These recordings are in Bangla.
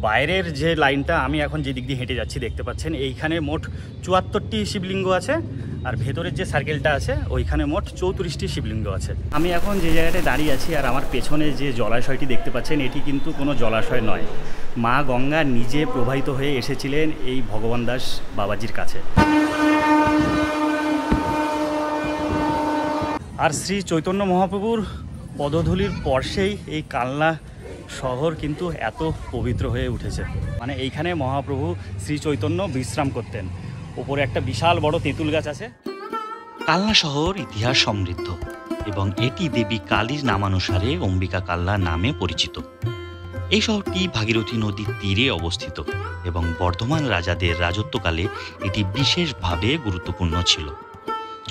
বাইরের যে লাইনটা আমি এখন যে দিক দিয়ে হেঁটে যাচ্ছি দেখতে পাচ্ছেন, এইখানে মোট 74টি শিবলিঙ্গ আছে, আর ভেতরের যে সার্কেলটা আছে ওইখানে মোট 34টি শিবলিঙ্গ আছে। আমি এখন যে জায়গাটায় দাঁড়িয়ে আছি আর আমার পেছনে যে জলাশয়টি দেখতে পাচ্ছেন, এটি কিন্তু কোনো জলাশয় নয়, মা গঙ্গা নিজে প্রবাহিত হয়ে এসেছিলেন এই ভগবান দাস বাবাজির কাছে। আর শ্রী চৈতন্য মহাপ্রভুর পদধূলির স্পর্শেই এই কালনা শহর কিন্তু এত পবিত্র হয়ে উঠেছে। মানে এইখানে মহাপ্রভু শ্রী চৈতন্য বিশ্রাম করতেন। ওপরে একটা বিশাল বড় তেঁতুল গাছ আছে। কালনা শহর ইতিহাস সমৃদ্ধ এবং এটি দেবী কালীর নামানুসারে অম্বিকা কালনা নামে পরিচিত। এই শহরটি ভাগীরথী নদীর তীরে অবস্থিত এবং বর্ধমান রাজাদের রাজত্বকালে এটি বিশেষভাবে গুরুত্বপূর্ণ ছিল,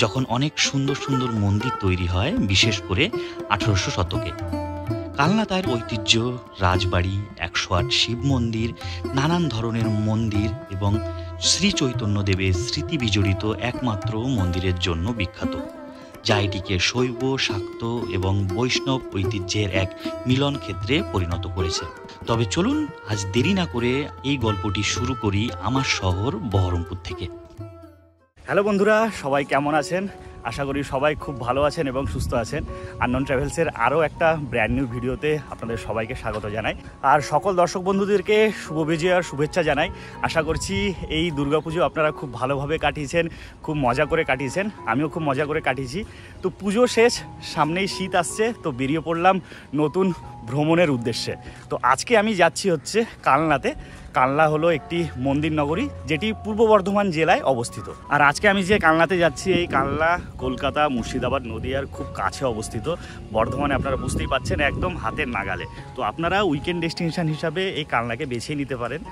যখন অনেক সুন্দর সুন্দর মন্দির তৈরি হয়, বিশেষ করে 1800 শতকে। কালনা তার ঐতিহ্য, রাজবাড়ি, 108 শিব মন্দির, নানান ধরনের মন্দির এবং শ্রী চৈতন্যদেবের স্মৃতি বিজড়িত একমাত্র মন্দিরের জন্য বিখ্যাত, যা এটিকে শৈব, শাক্ত এবং বৈষ্ণব ঐতিহ্যের এক মিলন ক্ষেত্রে পরিণত করেছে। তবে চলুন আজ দেরি না করে এই গল্পটি শুরু করি আমার শহর বহরমপুর থেকে। হ্যালো বন্ধুরা, সবাই কেমন আছেন? আশা করি সবাই খুব ভালো আছেন এবং সুস্থ আছেন। আননোন ট্রাভেলসের আরও একটা ব্র্যান্ড নিউ ভিডিওতে আপনাদের সবাইকে স্বাগত জানাই। আর সকল দর্শক বন্ধুদেরকে শুভ বিজয় আর শুভেচ্ছা জানাই। আশা করছি এই দুর্গাপুজো আপনারা খুব ভালোভাবে কাটিয়েছেন, খুব মজা করে কাটিয়েছেন। আমিও খুব মজা করে কাটিয়েছি। তো পুজো শেষ, সামনেই শীত আসছে, তো বেরিয়ে পড়লাম নতুন ভ্রমণের উদ্দেশ্যে। তো আজকে আমি যাচ্ছি হচ্ছে কালনাতে। কালনা হলো একটি মন্দির নগরী, যেটি পূর্ব বর্ধমান জেলায় অবস্থিত। আর আজকে আমি যে কালনাতে যাচ্ছি, এই কালনা কলকাতা, মুর্শিদাবাদ, নদিয়ার খুব কাছে অবস্থিত। বর্ধমানে আপনারা বুঝতেই পাচ্ছেন, একদম হাতের নাগালে। তো আপনারা উইকেন্ড ডেস্টিনেশন হিসাবে এই কালনাকে বেছে নিতে পারেন।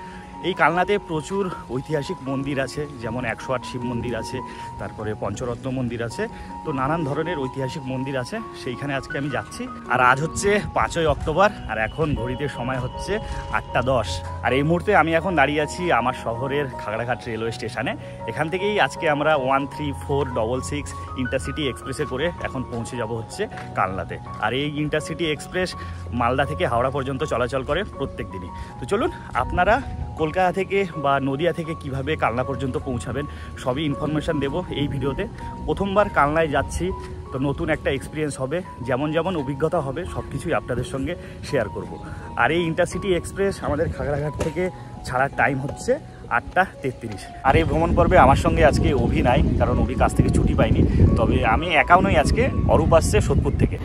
এই কালনাতে প্রচুর ঐতিহাসিক মন্দির আছে, যেমন 108 শিব মন্দির আছে, তারপরে পঞ্চরত্ন মন্দির আছে। তো নানান ধরনের ঐতিহাসিক মন্দির আছে, সেইখানে আজকে আমি যাচ্ছি। আর আজ হচ্ছে 5ই অক্টোবর, আর এখন ঘড়িতে সময় হচ্ছে 8টা 10। আর এই মুহূর্তে আমি এখন দাঁড়িয়ে আছি আমার শহরের খাগড়াঘাট রেলওয়ে স্টেশনে। এখান থেকেই আজকে আমরা 13466 ইন্টারসিটি এক্সপ্রেসে করে এখন পৌঁছে যাব হচ্ছে কালনাতে। আর এই ইন্টারসিটি এক্সপ্রেস মালদা থেকে হাওড়া পর্যন্ত চলাচল করে প্রত্যেক দিনই। তো চলুন, আপনারা কলকাতা থেকে বা নদিয়া থেকে কিভাবে কালনা পর্যন্ত পৌঁছাবেন সবই ইনফরমেশান দেবো এই ভিডিওতে। প্রথমবার কালনায় যাচ্ছি, তো নতুন একটা এক্সপিরিয়েন্স হবে, যেমন যেমন অভিজ্ঞতা হবে সব কিছুই আপনাদের সঙ্গে শেয়ার করব। আর এই ইন্টারসিটি এক্সপ্রেস আমাদের খাগড়াঘাট থেকে ছাড়ার টাইম হচ্ছে 8টা 33। আর এই ভ্রমণ পর্বে আমার সঙ্গে আজকে অভি নাই, কারণ অভি কাছ থেকে ছুটি পাইনি। তবে আমি একাও নই, আজকে অরূপ আসছে সোদপুর থেকে।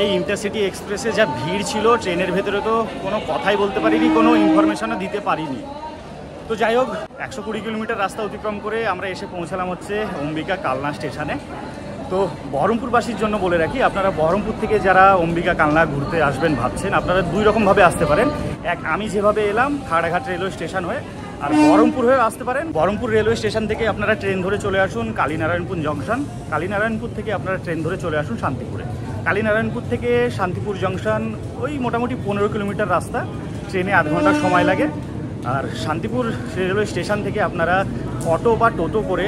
এই ইন্টারসিটি এক্সপ্রেসে যা ভিড় ছিল, ট্রেনের ভেতরে তো কোনো কথাই বলতে পারিনি, কোনো ইনফরমেশনও দিতে পারিনি। তো যাই হোক, 120 কিলোমিটার রাস্তা অতিক্রম করে আমরা এসে পৌঁছালাম হচ্ছে অম্বিকা কালনা স্টেশনে। তো বহরমপুরবাসীর জন্য বলে রাখি, আপনারা বহরমপুর থেকে যারা অম্বিকা কালনা ঘুরতে আসবেন ভাবছেন, আপনারা 2 রকমভাবে আসতে পারেন। এক, আমি যেভাবে এলাম খাগড়াঘাট রেলওয়ে স্টেশন হয়ে, আর বহরমপুর হয়ে আসতে পারেন। বহরমপুর রেলওয়ে স্টেশন থেকে আপনারা ট্রেন ধরে চলে আসুন কালীনারায়ণপুর জংশন। কালীনারায়ণপুর থেকে আপনারা ট্রেন ধরে চলে আসুন শান্তিপুরে। কালীনারায়ণপুর থেকে শান্তিপুর জংশন ওই মোটামুটি 15 কিলোমিটার রাস্তা, ট্রেনে আধ ঘন্টার সময় লাগে। আর শান্তিপুর রেলওয়ে স্টেশন থেকে আপনারা অটো বা টোটো করে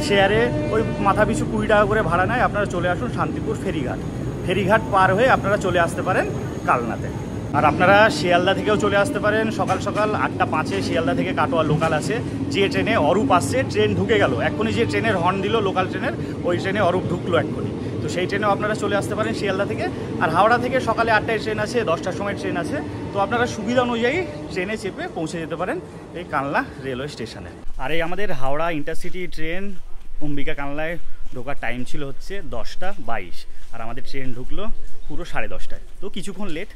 শেয়ারে ওই মাথা পিছু 20 টাকা করে ভাড়া নেয়, আপনারা চলে আসুন শান্তিপুর ফেরিঘাট। ফেরিঘাট পার হয়ে আপনারা চলে আসতে পারেন কালনাতে। আর আপনারা শিয়ালদা থেকেও চলে আসতে পারেন, সকাল সকাল 8টা 5-এ শিয়ালদা থেকে কাটোয়া লোকাল আছে, যে ট্রেনে অরূপ আসছে। ট্রেন ঢুকে গেল এক্ষুনি, যে ট্রেনের হর্ন দিল লোকাল ট্রেনের, ওই ট্রেনে অরূপ ঢুকলো এক্ষুনি। তো সেই ট্রেনেও আপনারা চলে আসতে পারেন শিয়ালদা থেকে। আর হাওড়া থেকে সকালে 8টায় ট্রেন আছে, 10টার সময় ট্রেন আছে। তো আপনারা সুবিধা অনুযায়ী ট্রেনে চেপে পৌঁছে যেতে পারেন এই কালনা রেলওয়ে স্টেশনে। আর এই আমাদের হাওড়া ইন্টারসিটি ট্রেন অম্বিকা কালনায় ঢোকার টাইম ছিল হচ্ছে 10টা 22, আর আমাদের ট্রেন ঢুকলো পুরো 10:30টায়। তো কিছুক্ষণ লেট।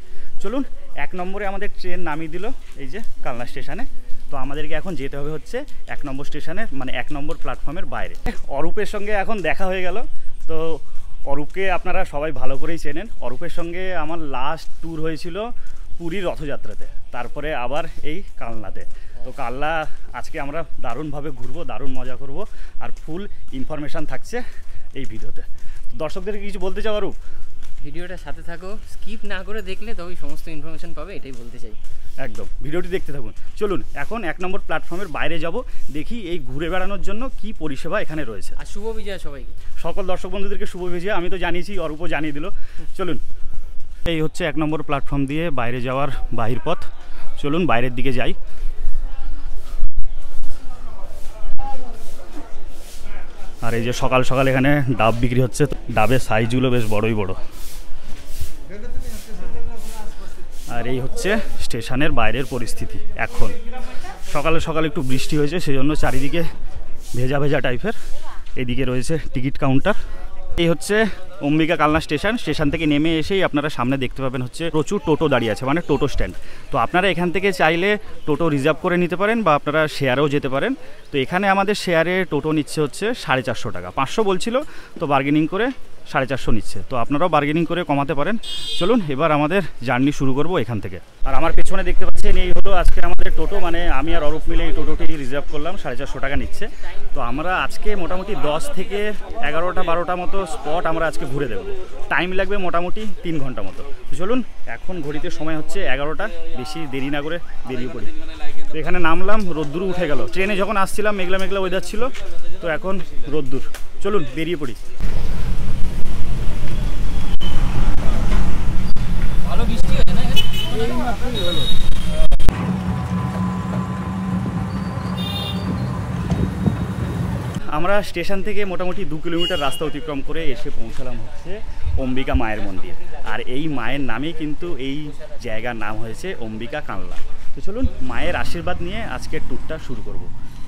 চলুন, 1 নম্বরে আমাদের ট্রেন নামিয়ে দিল এই যে কালনা স্টেশনে। তো আমাদেরকে এখন যেতে হবে হচ্ছে 1 নম্বর স্টেশনে, মানে 1 নম্বর প্ল্যাটফর্মের বাইরে। অরূপের সঙ্গে এখন দেখা হয়ে গেল। তো অরূপকে আপনারা সবাই ভালো করেই চেনেন। অরূপের সঙ্গে আমার লাস্ট ট্যুর হয়েছিল পুরীর রথযাত্রাতে, তারপরে আবার এই কালনাতে। তো কালনা আজকে আমরা দারুণভাবে ঘুরবো, দারুণ মজা করব, আর ফুল ইনফরমেশান থাকছে এই ভিডিওতে। তো দর্শকদেরকে কিছু বলতে চাও অরূপ? ভিডিওটার সাথে থাকো, স্কিপ না করে দেখলে তবেই সমস্ত ইনফরমেশন পাবে, এটাই বলতে চাই। একদম, ভিডিওটি দেখতে থাকুন। চলুন এখন 1 নম্বর প্ল্যাটফর্মের বাইরে যাব, দেখি এই ঘুরে বেড়ানোর জন্য কি পরিষেবা এখানে রয়েছে। আর শুভ বিজয় সবাইকে, সকল দর্শক বন্ধুদেরকে শুভ বিজয়। আমি তো জানিয়েছি, অরূপও জানিয়ে দিল। চলুন, এই হচ্ছে 1 নম্বর প্ল্যাটফর্ম দিয়ে বাইরে যাওয়ার বাহির পথ। চলুন বাইরের দিকে যাই। আর এই যে সকাল সকাল এখানে ডাব বিক্রি হচ্ছে। ডাবের সাইজগুলো বেশ বড়ই বড়। আর এই হচ্ছে স্টেশনের বাইরের পরিস্থিতি। এখন সকালে সকালে একটু বৃষ্টি হয়েছে, সেই জন্য চারিদিকে ভেজা ভেজা টাইপের। এদিকে রয়েছে টিকিট কাউন্টার। এই হচ্ছে অম্বিকা কালনা স্টেশন থেকে নেমে এসেই আপনারা সামনে দেখতে পাবেন হচ্ছে প্রচুর টোটো দাঁড়িয়ে আছে, মানে টোটো স্ট্যান্ড। তো আপনারা এখান থেকে চাইলে টোটো রিজার্ভ করে নিতে পারেন, বা আপনারা শেয়ারেও যেতে পারেন। তো এখানে আমাদের শেয়ারে টোটো নিচ্ছে হচ্ছে 450 টাকা, 500 বলছিল, তো বার্গেনিং করে 450 নিচ্ছে। তো আপনারাও বার্গেনিং করে কমাতে পারেন। চলুন এবার আমাদের জার্নি শুরু করব এখান থেকে। আর আমার পেছনে দেখতে পাচ্ছেন এই হলো আজকে আমাদের টোটো, মানে আমি আর অরূপ মিলে এই টোটোটি রিজার্ভ করলাম, 450 টাকা নিচ্ছে। তো আমরা আজকে মোটামুটি 10 থেকে 11টা 12টা মতো স্পট আমরা আজকে ঘুরে দেবো। টাইম লাগবে মোটামুটি 3 ঘন্টা মতো। তো চলুন, এখন ঘড়িতে সময় হচ্ছে 11টা, বেশি দেরি না করে বেরিয়ে পড়ি। তো এখানে নামলাম, রোদ্দুর উঠে গেল। ট্রেনে যখন আসছিলাম মেঘলা মেঘলা ওয়েদার ছিল, তো এখন রোদ্দুর। চলুন বেরিয়ে পড়ি। ভালো বৃষ্টি হয়েছে না? আমরা স্টেশন থেকে মোটামুটি 2 কিলোমিটার রাস্তা অতিক্রম করে এসে পৌঁছালাম হচ্ছে অম্বিকা মায়ের মন্দির। আর এই মায়ের নামেই কিন্তু এই জায়গার নাম হয়েছে অম্বিকা কালনা। তো চলুন মায়ের আশীর্বাদ নিয়ে আজকের ট্যুরটা শুরু করব।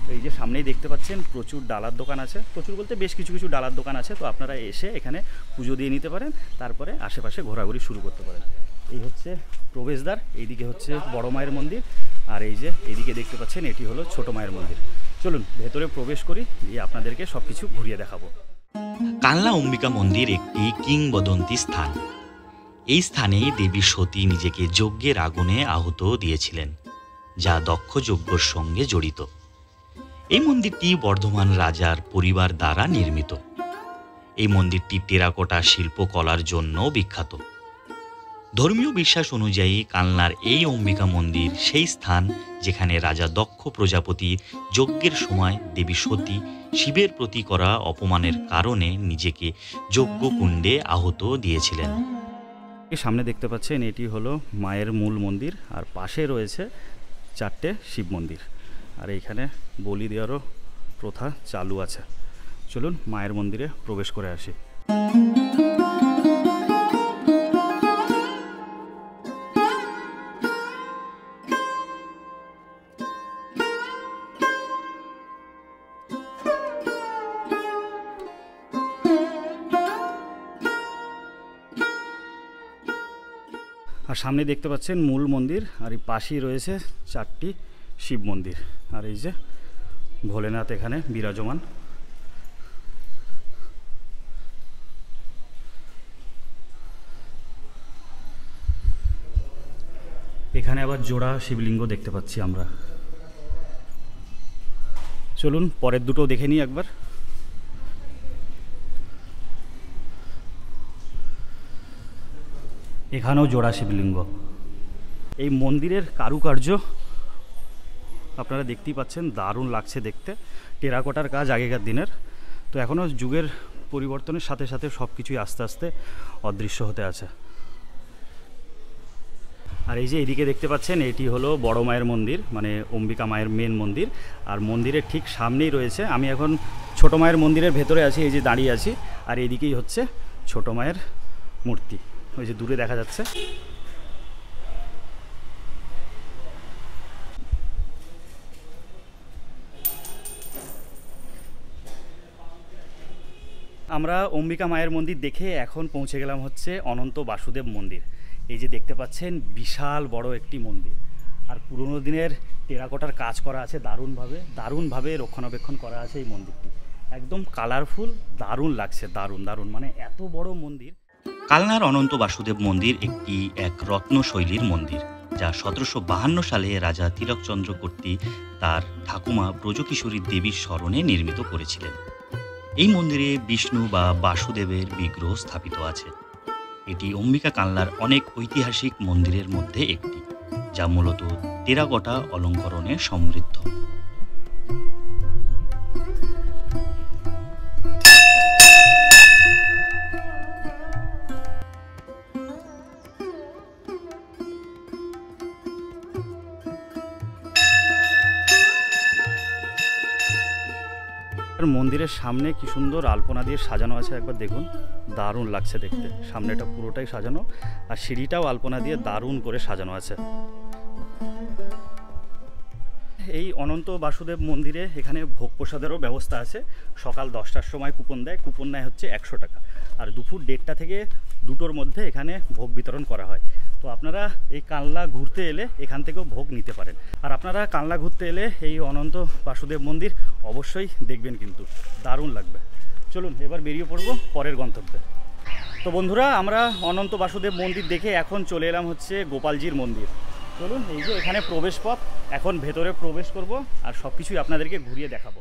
তো এই যে সামনেই দেখতে পাচ্ছেন প্রচুর ডালার দোকান আছে, প্রচুর বলতে বেশ কিছু কিছু ডালার দোকান আছে। তো আপনারা এসে এখানে পুজো দিয়ে নিতে পারেন, তারপরে আশেপাশে ঘোরাঘুরি শুরু করতে পারেন। এই হচ্ছে প্রবেশদ্বার, এইদিকে হচ্ছে বড় মায়ের মন্দির, আর এই যে এইদিকে দেখতে পাচ্ছেন এটি হলো ছোট মায়ের মন্দির। চলুন ভেতরে প্রবেশ করি, দিয়ে আপনাদেরকে সব কিছু ঘুরিয়ে দেখাবো। কালনা অম্বিকা মন্দির একটি কিংবদন্তি স্থান। এই স্থানে দেবী সতী নিজেকে যজ্ঞের আগুনে আহুত দিয়েছিলেন, যা দক্ষ যজ্ঞের সঙ্গে জড়িত। এই মন্দিরটি বর্ধমান রাজার পরিবার দ্বারা নির্মিত। এই মন্দিরটি টেরাকোটা শিল্পকলার জন্য বিখ্যাত। ধর্মীয় বিশ্বাস অনুযায়ী কালনার এই অম্বিকা মন্দির সেই স্থান যেখানে রাজা দক্ষ প্রজাপতি যজ্ঞের সময় দেবী সতী শিবের প্রতি করা অপমানের কারণে নিজেকে যজ্ঞকুণ্ডে আহুত দিয়েছিলেন। সামনে দেখতে পাচ্ছেন এটি হলো মায়ের মূল মন্দির, আর পাশে রয়েছে 4টে শিব মন্দির। আর এইখানে বলি দেওয়ারও প্রথা চালু আছে। চলুন মায়ের মন্দিরে প্রবেশ করে আসি। আর সামনে দেখতে পাচ্ছেন মূল মন্দির, আর এই পাশেই রয়েছে 4টি শিব মন্দির। আর এই যে ভোলেনাথ এখানে বিরাজমান। এখানে আবার জোড়া শিবলিঙ্গ দেখতে পাচ্ছি আমরা। চলুন পরের দুটো দেখে নিই একবার। এখানেও জোড়া শিবলিঙ্গ। এই মন্দিরের কারুকার্য আপনারা দেখতেই পাচ্ছেন, দারুণ লাগছে দেখতে। টেরাকোটার কাজ আগেকার দিনের। তো এখনও যুগের পরিবর্তনের সাথে সাথে সব কিছুই আস্তে আস্তে অদৃশ্য হতে আছে। আর এই যে এদিকে দেখতে পাচ্ছেন, এটি হলো বড় মায়ের মন্দির, মানে অম্বিকা মায়ের মেন মন্দির। আর মন্দিরের ঠিক সামনেই রয়েছে, আমি এখন ছোট মায়ের মন্দিরের ভেতরে আছি, এই যে দাঁড়িয়ে আছি। আর এইদিকেই হচ্ছে ছোট মায়ের মূর্তি, ওই যে দূরে দেখা যাচ্ছে। আমরা অম্বিকা মায়ের মন্দির দেখে এখন পৌঁছে গেলাম হচ্ছে অনন্ত বাসুদেব মন্দির। এই যে দেখতে পাচ্ছেন, বিশাল বড় একটি মন্দির। আর পুরনো দিনের টেরাকোটার কাজ করা আছে দারুণভাবে রক্ষণাবেক্ষণ করা আছে এই মন্দিরটি। একদম কালারফুল, দারুণ লাগছে, দারুণ মানে এত বড় মন্দির। কালনার অনন্ত বাসুদেব মন্দির এক রত্ন শৈলীর মন্দির, যা 1752 সালে রাজা তিলকচন্দ্র কর্তৃক তার ঠাকুমা ব্রজকিশোরী দেবীর স্মরণে নির্মিত করেছিলেন। এই মন্দিরে বিষ্ণু বা বাসুদেবের বিগ্রহ স্থাপিত আছে। এটি অম্বিকা কালনার অনেক ঐতিহাসিক মন্দিরের মধ্যে একটি, যা মূলত টেরাকোটা অলঙ্করণে সমৃদ্ধ। মন্দিরের সামনে কি সুন্দর আলপনা দিয়ে সাজানো আছে, একবার দেখুন, দারুণ লাগছে দেখতে। সামনেটা পুরোটাই সাজানো, আর সিঁড়িটাও আলপনা দিয়ে দারুণ করে সাজানো আছে। এই অনন্ত বাসুদেব মন্দিরে এখানে ভোগ প্রসাদেরও ব্যবস্থা আছে। সকাল 10টার সময় কুপন দেয়, কুপন নেয় হচ্ছে 100 টাকা। আর দুপুর 1:30টা থেকে 2টোর মধ্যে এখানে ভোগ বিতরণ করা হয়। তো আপনারা এই কালনা ঘুরতে এলে এখান থেকেও ভোগ নিতে পারেন। আর আপনারা কালনা ঘুরতে এলে এই অনন্ত বাসুদেব মন্দির অবশ্যই দেখবেন, কিন্তু দারুণ লাগবে। চলুন এবার বেরিয়ে পড়বো পরের গন্তব্যে। তো বন্ধুরা, আমরা অনন্ত বাসুদেব মন্দির দেখে এখন চলে এলাম হচ্ছে গোপালজির মন্দির। চলুন, এই যে এখানে প্রবেশ পথ, এখন ভেতরে প্রবেশ করব আর সব কিছুই আপনাদেরকে ঘুরিয়ে দেখাবো।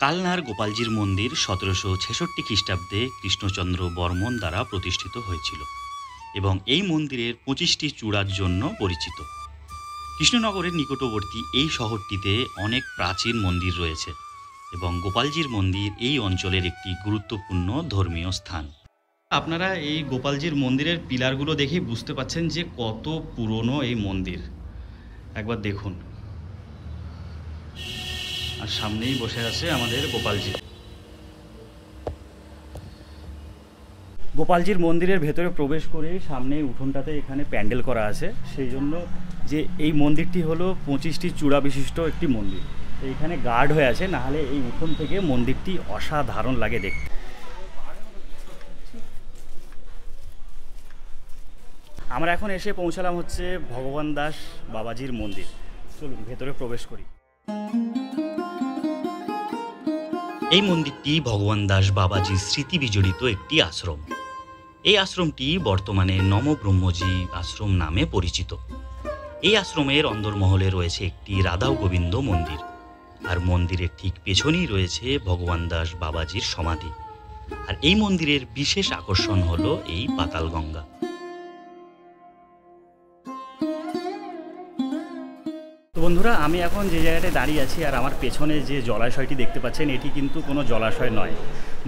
কালনার গোপালজির মন্দির 1766 খ্রিস্টাব্দে কৃষ্ণচন্দ্র বর্মন দ্বারা প্রতিষ্ঠিত হয়েছিল এবং এই মন্দিরের 25টি চূড়ার জন্য পরিচিত। কৃষ্ণনগরের নিকটবর্তী এই শহরটিতে অনেক প্রাচীন মন্দির রয়েছে এবং গোপালজির মন্দির এই অঞ্চলের একটি গুরুত্বপূর্ণ ধর্মীয় স্থান। আপনারা এই গোপালজির মন্দিরের পিলারগুলো দেখেই বুঝতে পাচ্ছেন যে কত পুরনো এই মন্দির। একবার দেখুন, আর সামনেই বসে আছে আমাদের গোপালজি। গোপালজির মন্দিরের ভেতরে প্রবেশ করে সামনে উঠোনটাতে এখানে প্যান্ডেল করা আছে, সেই জন্য যে এই মন্দিরটি হলো 25টি চূড়া বিশিষ্ট একটি মন্দির। এইখানে গার্ড হয়ে আছে, নাহলে এই উঠোন থেকে মন্দিরটি অসাধারণ লাগে দেখতে। আমরা এখন এসে পৌঁছালাম হচ্ছে ভগবান দাস বাবাজির মন্দির। চলুন ভেতরে প্রবেশ করি। এই মন্দিরটি ভগবান দাস বাবাজির স্মৃতি বিজড়িত একটি আশ্রম। এই আশ্রমটি বর্তমানে নমব্রহ্মজি আশ্রম নামে পরিচিত। এই আশ্রমের অন্দরমহলে রয়েছে একটি রাধা গোবিন্দ মন্দির, আর মন্দিরের ঠিক পেছনেই রয়েছে ভগবান দাস বাবাজির সমাধি। আর এই মন্দিরের বিশেষ আকর্ষণ হলো এই পাতাল গঙ্গা। তো বন্ধুরা, আমি এখন যে জায়গাটায় দাঁড়িয়ে আছি আর আমার পেছনে যে জলাশয়টি দেখতে পাচ্ছেন, এটি কিন্তু কোনো জলাশয় নয়।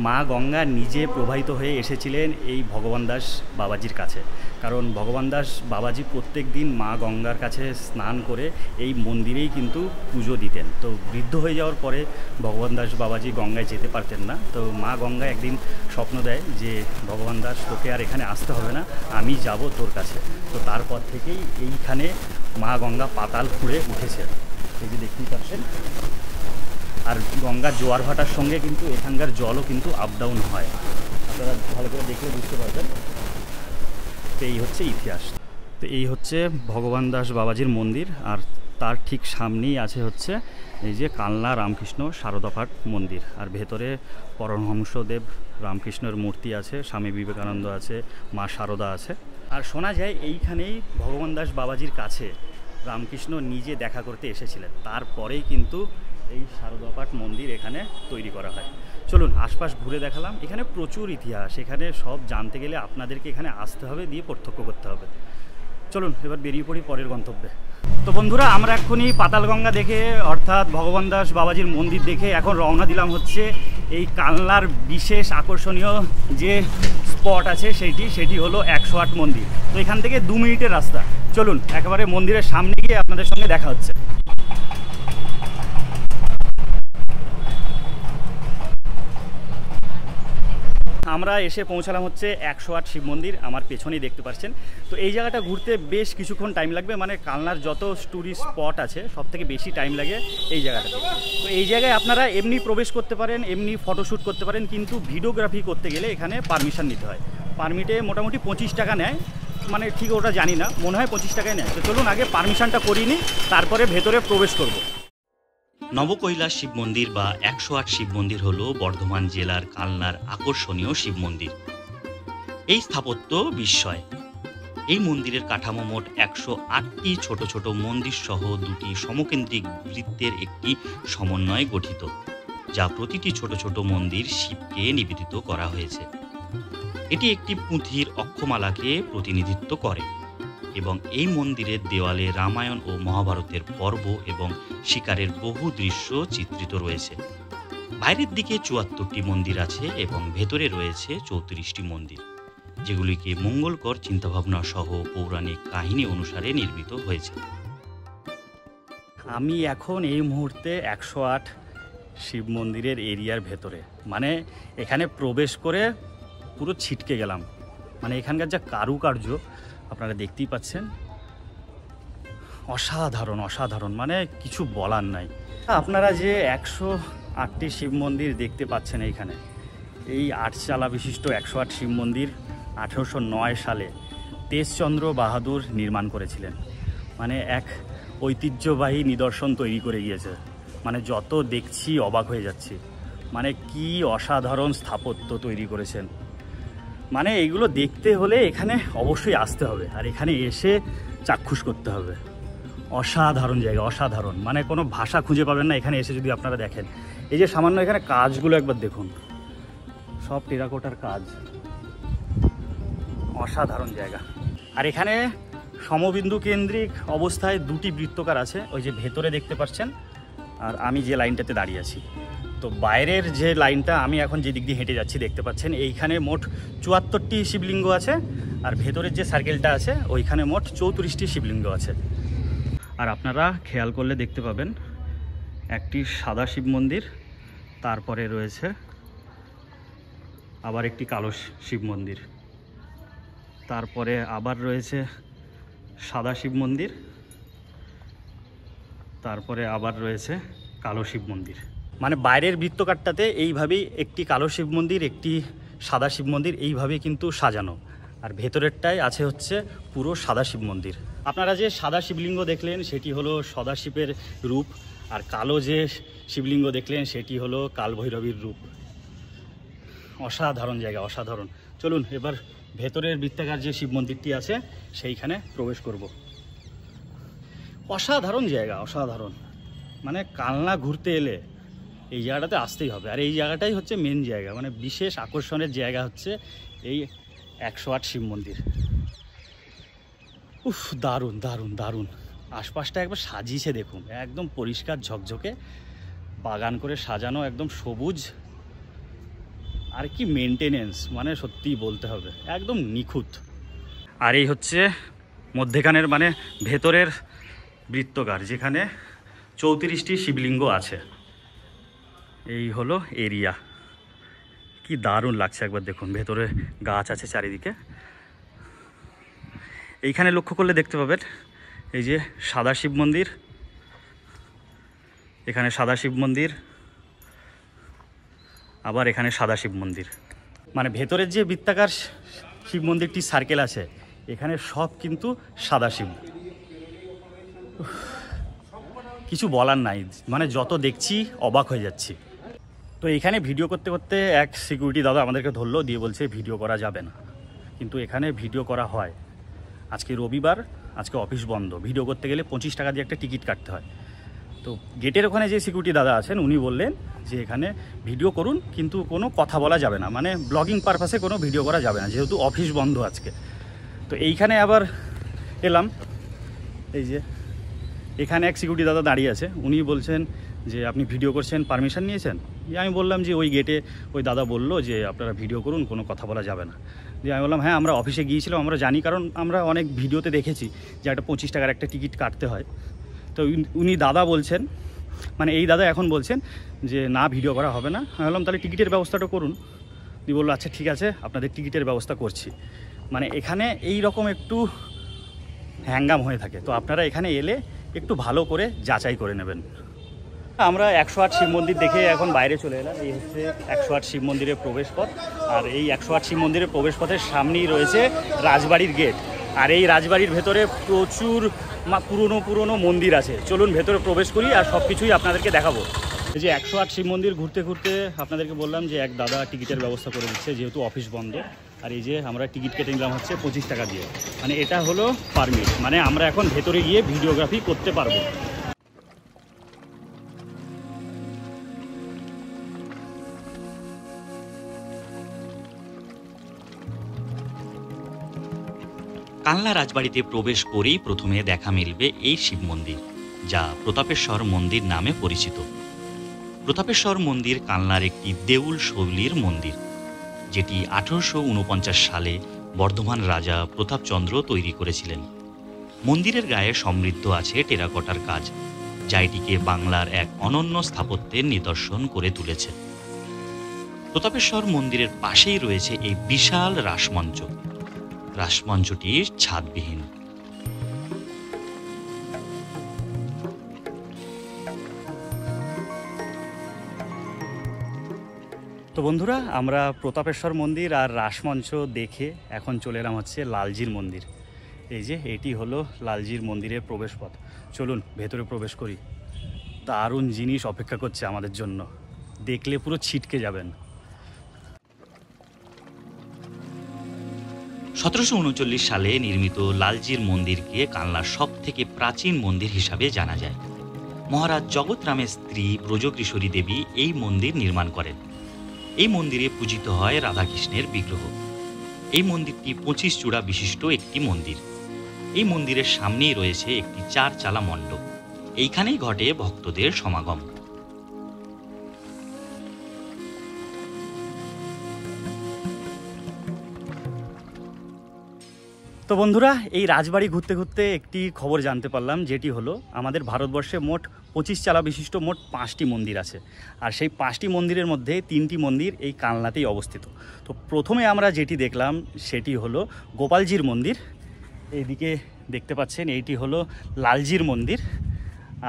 মা গঙ্গা নিজে প্রবাহিত হয়ে এসেছিলেন এই ভগবান দাস বাবাজির কাছে। কারণ ভগবান দাস বাবাজি প্রত্যেক দিন মা গঙ্গার কাছে স্নান করে এই মন্দিরেই কিন্তু পুজো দিতেন। তো বৃদ্ধ হয়ে যাওয়ার পরে ভগবান দাস বাবাজি গঙ্গায় যেতে পারতেন না। তো মা গঙ্গা একদিন স্বপ্ন দেয় যে ভগবান দাস, তোকে আর এখানে আসতে হবে না, আমি যাব তোর কাছে। তো তারপর থেকেই এইখানে মা গঙ্গা পাতাল খুঁড়ে উঠেছে, এই যে দেখতেই পাচ্ছেন। আর গঙ্গার জোয়ার ভাটার সঙ্গে কিন্তু এখানকার জলও কিন্তু আপ ডাউন হয়, আপনারা ভালো করে দেখলে বুঝতে পারবেন। তো এই হচ্ছে ইতিহাস। তো এই হচ্ছে ভগবান দাস বাবাজির মন্দির, আর তার ঠিক সামনেই আছে হচ্ছে এই যে কালনা রামকৃষ্ণ শারদাপাঠ মন্দির। আর ভেতরে পরমহংসদেব রামকৃষ্ণের মূর্তি আছে, স্বামী বিবেকানন্দ আছে, মা শারদা আছে। আর শোনা যায় এইখানেই ভগবান দাস বাবাজির কাছে রামকৃষ্ণ নিজে দেখা করতে এসেছিলেন। তারপরেই কিন্তু এই শারদাপাঠ মন্দির এখানে তৈরি করা হয়। চলুন আশপাশ ঘুরে দেখালাম। এখানে প্রচুর ইতিহাস, এখানে সব জানতে গেলে আপনাদেরকে এখানে আসতে হবে, দিয়ে প্রত্যক্ষ করতে হবে। চলুন এবার বেরিয়ে পড়ি পরের গন্তব্যে। তো বন্ধুরা, আমরা এক্ষুনি পাতালগঙ্গা দেখে অর্থাৎ ভগবান দাস বাবাজির মন্দির দেখে এখন রওনা দিলাম হচ্ছে এই কালনার বিশেষ আকর্ষণীয় যে স্পট আছে সেটি হলো 108 মন্দির। তো এখান থেকে 2 মিনিটের রাস্তা। চলুন একেবারে মন্দিরের সামনে গিয়ে আপনাদের সঙ্গে দেখা হচ্ছে। আমরা এসে পৌঁছালাম হচ্ছে 108 শিব মন্দির, আমার পেছনেই দেখতে পাচ্ছেন। তো এই জায়গাটা ঘুরতে বেশ কিছুক্ষণ টাইম লাগবে, মানে কালনার যত টুরিস্ট স্পট আছে সব থেকে বেশি টাইম লাগে এই জায়গাটাতে। তো এই জায়গায় আপনারা এমনি প্রবেশ করতে পারেন, এমনি ফটোশ্যুট করতে পারেন, কিন্তু ভিডিওগ্রাফি করতে গেলে এখানে পারমিশন নিতে হয়। পারমিটে মোটামুটি 25 টাকা নেয়, মানে ঠিক ওটা জানি না, মনে হয় 25 টাকায় নেয়। তো চলুন আগে পারমিশনটা করিয়ে নিই, তারপরে ভেতরে প্রবেশ করব। নবকৈলাস শিব মন্দির বা 108 শিব মন্দির হল বর্ধমান জেলার কালনার আকর্ষণীয় শিব মন্দির। এই স্থাপত্য বিস্ময়। এই মন্দিরের কাঠামো মোট 108টি ছোট ছোট মন্দির সহ 2টি সমকেন্দ্রিক বৃত্তের একটি সমন্বয়ে গঠিত, যা প্রতিটি ছোট ছোট মন্দির শিবকে নিবেদিত করা হয়েছে। এটি একটি পুঁথির অক্ষমালাকে প্রতিনিধিত্ব করে এবং এই মন্দিরের দেওয়ালে রামায়ণ ও মহাভারতের পর্ব এবং শিকারের বহু দৃশ্য চিত্রিত রয়েছে। বাইরের দিকে 74টি মন্দির আছে এবং ভেতরে রয়েছে 34টি মন্দির, যেগুলিকে মঙ্গলকর চিন্তাভাবনা সহ পৌরাণিক কাহিনী অনুসারে নির্মিত হয়েছে। আমি এখন এই মুহূর্তে 108 শিব মন্দিরের এরিয়ার ভেতরে, মানে এখানে প্রবেশ করে পুরো ছিটকে গেলাম। মানে এখানকার যা কারুকার্য আপনারা দেখতেই পাচ্ছেন, অসাধারণ অসাধারণ, মানে কিছু বলার নাই। আপনারা যে 108টি শিব মন্দির দেখতে পাচ্ছেন এইখানে, এই 8 চালা বিশিষ্ট 108 শিব মন্দির 1809 সালে তেজচন্দ্র বাহাদুর নির্মাণ করেছিলেন। মানে এক ঐতিহ্যবাহী নিদর্শন তৈরি করে গিয়েছে। মানে যত দেখছি অবাক হয়ে যাচ্ছি, মানে কি অসাধারণ স্থাপত্য তৈরি করেছেন। মানে এইগুলো দেখতে হলে এখানে অবশ্যই আসতে হবে, আর এখানে এসে চাক্ষুষ করতে হবে। অসাধারণ জায়গা, অসাধারণ, মানে কোনো ভাষা খুঁজে পাবেন না এখানে এসে যদি আপনারা দেখেন। এই যে সামান্য এখানে কাজগুলো একবার দেখুন, সব টেরাকোটার কাজ, অসাধারণ জায়গা। আর এখানে সমবিন্দু কেন্দ্রিক অবস্থায় 2টি বৃত্তকার আছে, ওই যে ভেতরে দেখতে পাচ্ছেন, আর আমি যে লাইনটাতে দাঁড়িয়ে আছি। তো বাইরের যে লাইনটা, আমি এখন যে দিক দিয়ে হেঁটে যাচ্ছি দেখতে পাচ্ছেন, এইখানে মোট 74টি শিবলিঙ্গ আছে, আর ভেতরের যে সার্কেলটা আছে ওইখানে মোট 34টি শিবলিঙ্গ আছে। আর আপনারা খেয়াল করলে দেখতে পাবেন একটি সাদা শিব মন্দির, তারপরে রয়েছে আবার একটি কালো শিব মন্দির, তারপরে আবার রয়েছে সাদা শিব মন্দির, তারপরে আবার রয়েছে কালো শিব মন্দির। মানে বাইরের বৃত্তকারটাতে এইভাবেই একটি কালো শিব মন্দির, একটি সাদা শিব মন্দির এইভাবেই কিন্তু সাজানো, আর ভেতরেরটাই আছে হচ্ছে পুরো সাদা শিব মন্দির। আপনারা যে সাদা শিবলিঙ্গ দেখলেন সেটি হলো সদাশিবের রূপ, আর কালো যে শিবলিঙ্গ দেখলেন সেটি হলো কালভৈরবীর রূপ। অসাধারণ জায়গা, অসাধারণ। চলুন এবার ভেতরের বৃত্তাকার যে শিব মন্দিরটি আছে সেইখানে প্রবেশ করব। অসাধারণ জায়গা, অসাধারণ। মানে কালনা ঘুরতে এলে এই জায়গাটাতে আসতেই হবে, আর এই জায়গাটাই হচ্ছে মেন জায়গা, মানে বিশেষ আকর্ষণের জায়গা হচ্ছে এই 108 শিব মন্দির। উফ, দারুণ দারুণ দারুণ। আশপাশটা একবার সাজিয়েছে দেখুন, একদম পরিষ্কার ঝকঝকে বাগান করে সাজানো, একদম সবুজ, আর কি মেনটেনেন্স, মানে সত্যিই বলতে হবে একদম নিখুঁত। আর এই হচ্ছে মধ্যেখানের মানে ভেতরের বৃত্তকার, যেখানে 34টি শিবলিঙ্গ আছে। এই হলো এরিয়া, কি দারুণ লাগছে একবার দেখুন। ভেতরে গাছ আছে চারিদিকে। এইখানে লক্ষ্য করলে দেখতে পাবেন এই যে সাদা শিব মন্দির, এখানে সাদা শিব মন্দির, আবার এখানে সাদা শিব মন্দির। মানে ভেতরের যে বৃত্তাকার শিব মন্দিরটি সার্কেল আছে, এখানে সব কিন্তু সাদা শিব। কিছু বলার নাই, মানে যত দেখছি অবাক হয়ে যাচ্ছি। তো এখানে ভিডিও করতে করতে এক সিকিউরিটি দাদা আমাদেরকে ধরলো, দিয়ে বলছে ভিডিও করা যাবে না, কিন্তু এখানে ভিডিও করা হয়। আজকে রবিবার, আজকে অফিস বন্ধ, ভিডিও করতে গেলে 25 টাকা দিয়ে একটা টিকিট কাটতে হয়। তো গেটের ওখানে যে সিকিউরিটি দাদা আছেন উনি বললেন যে এখানে ভিডিও করুন, কিন্তু কোনো কথা বলা যাবে না, মানে ব্লগিং পারপাসে কোনো ভিডিও করা যাবে না, যেহেতু অফিস বন্ধ আজকে। তো এইখানে আবার এলাম, এই যে এখানে এক সিকিউরিটি দাদা দাঁড়িয়ে আছে, উনি বলছেন যে আপনি ভিডিও করছেন, পারমিশন নিয়েছেন? আমি বললাম যে ওই গেটে ওই দাদা বললো যে আপনারা ভিডিও করুন, কোনো কথা বলা যাবে না। দিয়ে আমি বললাম হ্যাঁ আমরা অফিসে গিয়েছিলাম, আমরা জানি, কারণ আমরা অনেক ভিডিওতে দেখেছি যে একটা 25 টাকার একটা টিকিট কাটতে হয়। তো উনি দাদা বলছেন, মানে এই দাদা এখন বলছেন যে না ভিডিও করা হবে না। আমি বললাম তাহলে টিকিটের ব্যবস্থাটা করুন। দিয়ে বললো আচ্ছা ঠিক আছে, আপনাদের টিকিটের ব্যবস্থা করছি। মানে এখানে এই রকম একটু হ্যাঙ্গাম হয়ে থাকে, তো আপনারা এখানে এলে একটু ভালো করে যাচাই করে নেবেন। আমরা 108 শিব মন্দির দেখে এখন বাইরে চলে এলাম। এই হচ্ছে 108 শিব মন্দিরের প্রবেশপথ, আর এই 108 শিব মন্দিরের প্রবেশপথের সামনেই রয়েছে রাজবাড়ির গেট। আর এই রাজবাড়ির ভেতরে প্রচুর পুরনো মন্দির আছে। চলুন ভেতরে প্রবেশ করি আর সব কিছুই আপনাদেরকে দেখাবো। এই যে 108 শিব মন্দির ঘুরতে ঘুরতে আপনাদেরকে বললাম যে এক দাদা টিকিটের ব্যবস্থা করে দিচ্ছে, যেহেতু অফিস বন্ধ। আর এই যে আমরা টিকিট কেটে নিলাম হচ্ছে 25 টাকা দিয়ে, মানে এটা হলো পারমিট, মানে আমরা এখন ভেতরে গিয়ে ভিডিওগ্রাফি করতে পারবো। কালনা রাজবাড়িতে প্রবেশ করেই প্রথমে দেখা মিলবে এই শিব মন্দির, যা প্রতাপেশ্বর মন্দির নামে পরিচিত। প্রতাপেশ্বর মন্দির কালনার একটি দেউল শৈলীর মন্দির, যেটি 1849 সালে বর্ধমান রাজা প্রতাপচন্দ্র তৈরি করেছিলেন। মন্দিরের গায়ে সমৃদ্ধ আছে টেরাকোটার কাজ, যা এটিকে বাংলার এক অনন্য স্থাপত্যের নিদর্শন করে তুলেছে। প্রতাপেশ্বর মন্দিরের পাশেই রয়েছে এই বিশাল রাসমঞ্চ। রাসমঞ্চটি ছাদবিহীন। তো বন্ধুরা, আমরা প্রতাপেশ্বর মন্দির আর রাসমঞ্চ দেখে এখন চলে এলাম হচ্ছে লালজির মন্দির। এই যে এটি হলো লালজির মন্দিরের প্রবেশপথ। চলুন ভেতরে প্রবেশ করি। দারুণ জিনিস অপেক্ষা করছে আমাদের জন্য, দেখলে পুরো ছিটকে যাবেন। 1739 সালে নির্মিত লালজির মন্দিরকে কালনার সব থেকে প্রাচীন মন্দির হিসাবে জানা যায়। মহারাজ জগৎরামের স্ত্রী ব্রজকিশোরী দেবী এই মন্দির নির্মাণ করেন। এই মন্দিরে পূজিত হয় রাধাকৃষ্ণের বিগ্রহ। এই মন্দিরটি 25 চূড়া বিশিষ্ট একটি মন্দির। এই মন্দিরের সামনেই রয়েছে একটি 4 চালা মণ্ডপ। এইখানেই ঘটে ভক্তদের সমাগম। তো বন্ধুরা, এই রাজবাড়ি ঘুরতে ঘুরতে একটি খবর জানতে পারলাম, যেটি হলো আমাদের ভারতবর্ষে মোট 25 চালা বিশিষ্ট মোট 5টি মন্দির আছে। আর সেই 5টি মন্দিরের মধ্যে 3টি মন্দির এই কালনাতেই অবস্থিত। তো প্রথমে আমরা যেটি দেখলাম সেটি হলো গোপালজির মন্দির। এইদিকে দেখতে পাচ্ছেন এইটি হলো লালজির মন্দির,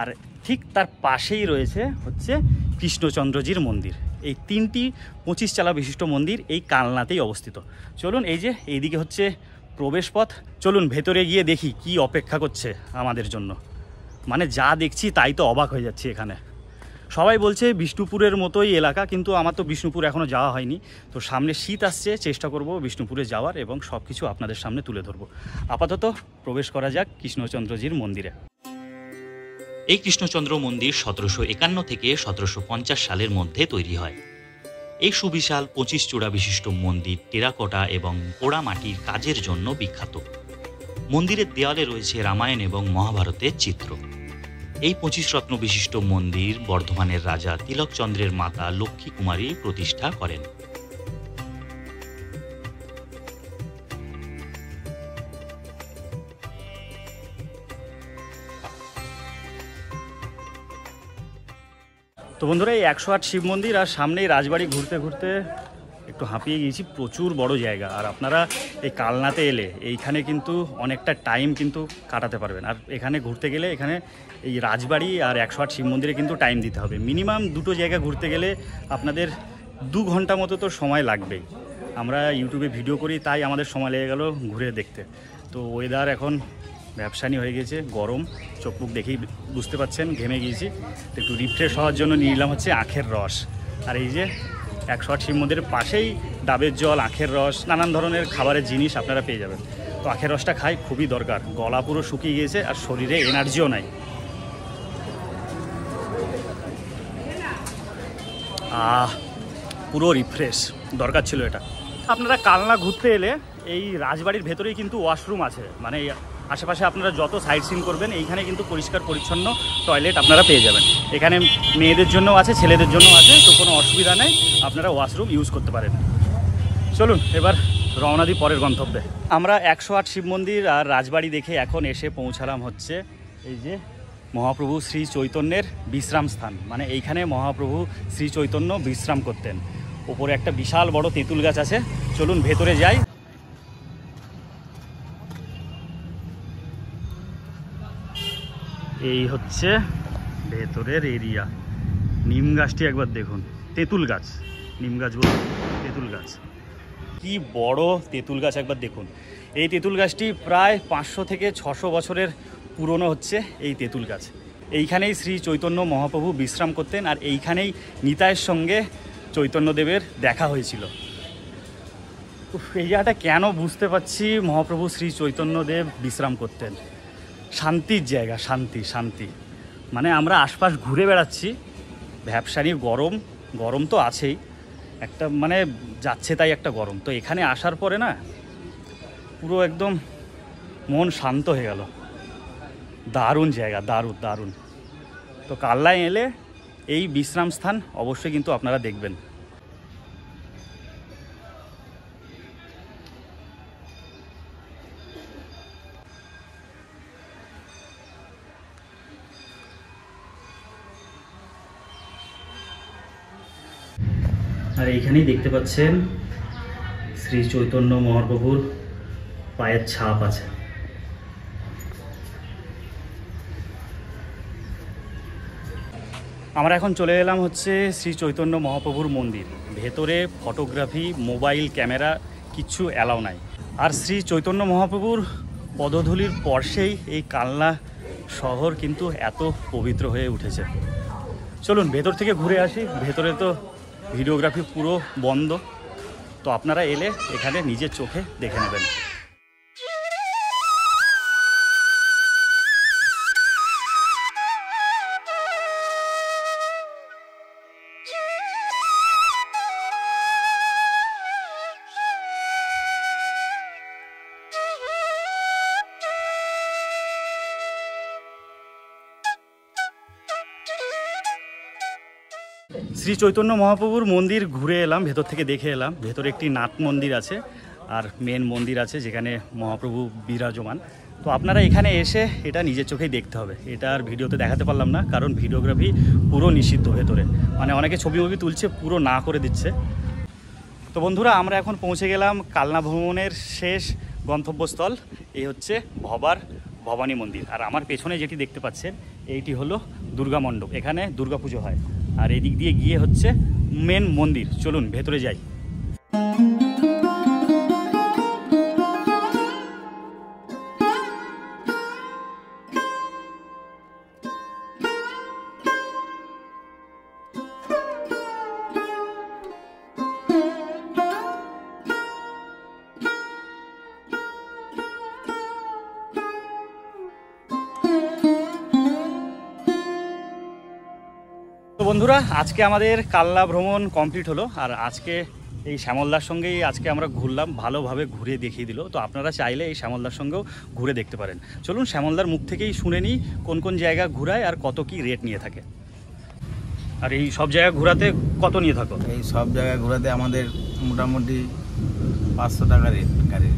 আর ঠিক তার পাশেই রয়েছে হচ্ছে কৃষ্ণচন্দ্রজির মন্দির। এই 3টি 25 চালা বিশিষ্ট মন্দির এই কালনাতেই অবস্থিত। চলুন, এই যে এইদিকে হচ্ছে প্রবেশপথ, চলুন ভেতরে গিয়ে দেখি কি অপেক্ষা করছে আমাদের জন্য। মানে যা দেখছি তাই তো অবাক হয়ে যাচ্ছি। এখানে সবাই বলছে বিষ্ণুপুরের মতোই এলাকা, কিন্তু আমার তো বিষ্ণুপুর এখনও যাওয়া হয়নি। তো সামনে শীত আসছে, চেষ্টা করব বিষ্ণুপুরে যাওয়ার এবং সব কিছু আপনাদের সামনে তুলে ধরব। আপাতত প্রবেশ করা যাক কৃষ্ণচন্দ্রজির মন্দিরে। এই কৃষ্ণচন্দ্র মন্দির 1751 থেকে 1750 সালের মধ্যে তৈরি হয়। এই সুবিশাল 25 চূড়া বিশিষ্ট মন্দির টেরাকোটা এবং পোড়া মাটির কাজের জন্য বিখ্যাত। মন্দিরের দেওয়ালে রয়েছে রামায়ণ এবং মহাভারতের চিত্র। এই 25 রত্ন বিশিষ্ট মন্দির বর্ধমানের রাজা তিলকচন্দ্রের মাতা লক্ষ্মী কুমারী প্রতিষ্ঠা করেন। তো বন্ধুরা, এই 108 শিব মন্দির আর সামনেই রাজবাড়ি ঘুরতে ঘুরতে একটু হাঁপিয়ে গিয়েছি। প্রচুর বড় জায়গা, আর আপনারা এই কালনাতে এলে এইখানে কিন্তু অনেকটা টাইম কিন্তু কাটাতে পারবেন। আর এখানে ঘুরতে গেলে এখানে এই রাজবাড়ি আর 108 শিব মন্দিরে কিন্তু টাইম দিতে হবে। মিনিমাম দুটো জায়গা ঘুরতে গেলে আপনাদের 2 ঘন্টা মতো তো সময় লাগবেই। আমরা ইউটিউবে ভিডিও করি, তাই আমাদের সময় লেগে গেল ঘুরে দেখতে। তো ওয়েদার এখন ব্যবসানি হয়ে গেছে, গরম, চোখ মুখ দেখেই বুঝতে পাচ্ছেন ঘেমে গিয়েছি। তো একটু রিফ্রেশ হওয়ার জন্য নিয়ে নিলাম হচ্ছে আখের রস। আর এই যে 108 শিব মন্দিরের পাশেই ডাবের জল, আখের রস, নানান ধরনের খাবারের জিনিস আপনারা পেয়ে যাবেন। তো আখের রসটা খাই, খুবই দরকার। গলা পুরো শুকিয়ে গিয়েছে আর শরীরে এনার্জিও নাই। পুরো রিফ্রেশ, দরকার ছিল এটা। আপনারা কালনা ঘুরতে এলে এই রাজবাড়ির ভেতরেই কিন্তু ওয়াশরুম আছে, মানে আশেপাশে আপনারা যত সাইট সিন করবেন এইখানে কিন্তু পরিষ্কার পরিচ্ছন্ন টয়লেট আপনারা পেয়ে যাবেন। এখানে মেয়েদের জন্য আছে, ছেলেদের জন্য আছে, তো কোনো অসুবিধা নেই, আপনারা ওয়াশরুম ইউজ করতে পারেন। চলুন এবার রওনা দিই পরের গন্তব্যে। আমরা 108 শিব মন্দির আর রাজবাড়ি দেখে এখন এসে পৌঁছালাম হচ্ছে এই যে মহাপ্রভু শ্রী চৈতন্যের বিশ্রাম স্থান। মানে এইখানে মহাপ্রভু শ্রী চৈতন্য বিশ্রাম করতেন। ওপরে একটা বিশাল বড় তেঁতুল গাছ আছে, চলুন ভেতরে যাই। এই হচ্ছে ভেতরের এরিয়া। নিম গাছটি একবার দেখুন, তেঁতুল গাছ, নিম গাছ বলুন, তেঁতুল গাছ, কি বড় তেঁতুল গাছ একবার দেখুন। এই তেঁতুল গাছটি প্রায় 500 থেকে 600 বছরের পুরনো হচ্ছে এই তেঁতুল গাছ। এইখানেই শ্রী চৈতন্য মহাপ্রভু বিশ্রাম করতেন, আর এইখানেই নিতাইয়ের সঙ্গে চৈতন্যদেবের দেখা হয়েছিল। এই জায়গাটা কেন বুঝতে পারছি, মহাপ্রভু শ্রী চৈতন্যদেব বিশ্রাম করতেন। শান্তির জায়গা, শান্তি শান্তি। মানে আমরা আশপাশ ঘুরে বেড়াচ্ছি, ভ্যাপসানি গরম, গরম তো আছেই, একটা মানে যাচ্ছে তাই একটা গরম। তো এখানে আসার পরে না পুরো একদম মন শান্ত হয়ে গেল। দারুণ জায়গা, দারুণ দারুণ। তো কাল্লায় এলে এই বিশ্রাম স্থান অবশ্যই কিন্তু আপনারা দেখবেন। আর এইখানেই দেখতে পাচ্ছেন শ্রী চৈতন্য মহাপ্রভুর পায়ের ছাপ আছে। আমরা এখন চলে এলাম হচ্ছে শ্রী চৈতন্য মহাপ্রভুর মন্দির। ভেতরে ফটোগ্রাফি, মোবাইল ক্যামেরা কিচ্ছু অ্যালাউ নাই। আর শ্রী চৈতন্য মহাপ্রভুর পদধূলির স্পর্শেই এই কালনা শহর কিন্তু এত পবিত্র হয়ে উঠেছে। চলুন ভেতর থেকে ঘুরে আসি। ভেতরে তো ভিডিওগ্রাফি পুরো বন্ধ, তো আপনারা এলে এখানে নিজের চোখে দেখে নেবেন। শ্রী চৈতন্য মহাপ্রভুর মন্দির ঘুরে এলাম, ভেতর থেকে দেখে এলাম। ভেতরে একটি নাট মন্দির আছে আর মেন মন্দির আছে যেখানে মহাপ্রভু বিরাজমান। তো আপনারা এখানে এসে এটা নিজের চোখেই দেখতে হবে। এটা আর ভিডিওতে দেখাতে পারলাম না, কারণ ভিডিওগ্রাফি পুরো নিষিদ্ধ ভেতরে। মানে অনেকে ছবি তুলছে, পুরো না করে দিচ্ছে। তো বন্ধুরা, আমরা এখন পৌঁছে গেলাম কালনা ভ্রমণের শেষ গন্তব্যস্থল। এই হচ্ছে ভবানী মন্দির। আর আমার পেছনে যেটি দেখতে পাচ্ছেন এইটি হলো দুর্গা মণ্ডপ। এখানে দুর্গা পুজো হয়। আর এদিক দিয়ে গিয়ে হচ্ছে মেন মন্দির। চলুন ভেতরে যাই। তো বন্ধুরা, আজকে আমাদের কালনা ভ্রমণ কমপ্লিট হলো। আর আজকে এই শ্যামলদার সঙ্গেই আজকে আমরা ঘুরলাম, ভালোভাবে ঘুরে দেখিয়ে দিল। তো আপনারা চাইলে এই শ্যামলদার সঙ্গেও ঘুরে দেখতে পারেন। চলুন শ্যামলদার মুখ থেকেই শুনে নিই কোন কোন জায়গা ঘুরায় আর কত কি রেট নিয়ে থাকে। আর এই সব জায়গা ঘোরাতে কত নিয়ে থাকো? এই সব জায়গায় ঘোরাতে আমাদের মোটামুটি 500 টাকা রেট গাড়ির।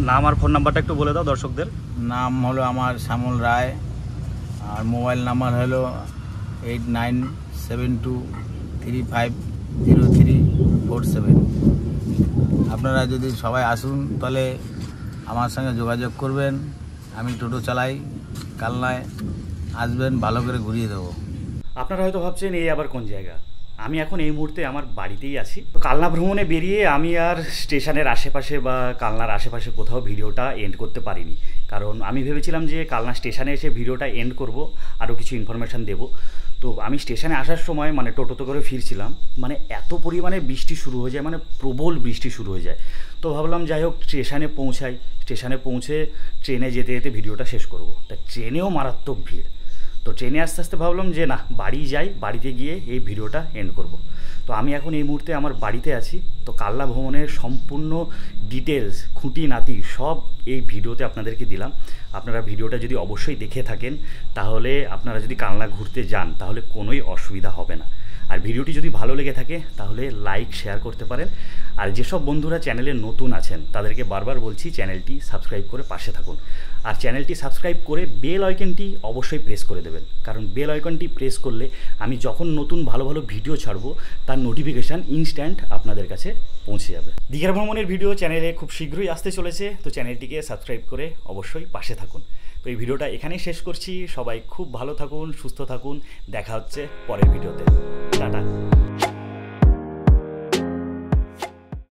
নাম আর ফোন নাম্বারটা একটু বলে দাও দর্শকদের। নাম হলো আমার শ্যামল রায়, আর মোবাইল নাম্বার হলো 8972350347। আপনারা যদি সবাই আসুন তাহলে আমার সঙ্গে যোগাযোগ করবেন। আমি টোটো চালাই, কালনায় আসবেন, ভালো করে ঘুরিয়ে দেবো। আপনারা হয়তো ভাবছেন এই আবার কোন জায়গা। আমি এখন এই মুহূর্তে আমার বাড়িতেই আছি। তো কালনা ভ্রমণে বেরিয়ে আমি আর স্টেশনের আশেপাশে বা কালনার আশেপাশে কোথাও ভিডিওটা এন্ড করতে পারিনি, কারণ আমি ভেবেছিলাম যে কালনা স্টেশনে এসে ভিডিওটা এন্ড করব, আরও কিছু ইনফরমেশান দেবো। তো আমি স্টেশনে আসার সময় মানে টোটোতে করে ফিরছিলাম, মানে এত পরিমাণে বৃষ্টি শুরু হয়ে যায়, মানে প্রবল বৃষ্টি শুরু হয়ে যায়। তো ভাবলাম যাই হোক স্টেশনে পৌঁছাই, স্টেশনে পৌঁছে ট্রেনে যেতে যেতে ভিডিওটা শেষ করব। তা ট্রেনেও মারাত্মক ভিড়। তো ট্রেনে আস্তে আস্তে ভাবলাম যে না, বাড়ি যাই, বাড়িতে গিয়ে এই ভিডিওটা এন্ড করব। তো আমি এখন এই মুহূর্তে আমার বাড়িতে আছি। তো কাল্লা ভ্রমণের সম্পূর্ণ ডিটেলস খুঁটিনাটি সব এই ভিডিওতে আপনাদেরকে দিলাম। আপনারা ভিডিওটা যদি অবশ্যই দেখে থাকেন, তাহলে আপনারা যদি কাল্লা ঘুরতে যান তাহলে কোনোই অসুবিধা হবে না। আর ভিডিওটি যদি ভালো লেগে থাকে তাহলে লাইক শেয়ার করতে পারেন। আর যেসব বন্ধুরা চ্যানেলে নতুন আছেন তাদেরকে বারবার বলছি চ্যানেলটি সাবস্ক্রাইব করে পাশে থাকুন। আর চ্যানেলটি সাবস্ক্রাইব করে বেল আইকনটি অবশ্যই প্রেস করে দেবেন, কারণ বেল আইকনটি প্রেস করলে আমি যখন নতুন ভালো ভালো ভিডিও ছাড়বো তার নোটিফিকেশান ইনস্ট্যান্ট আপনাদের কাছে পৌঁছে যাবে। দীঘার ভ্রমণের ভিডিও চ্যানেলে খুব শীঘ্রই আসতে চলেছে, তো চ্যানেলটিকে সাবস্ক্রাইব করে অবশ্যই পাশে থাকুন। তো এই ভিডিওটা এখানেই শেষ করছি। সবাই খুব ভালো থাকুন, সুস্থ থাকুন। দেখা হচ্ছে পরের ভিডিওতে। টাটা।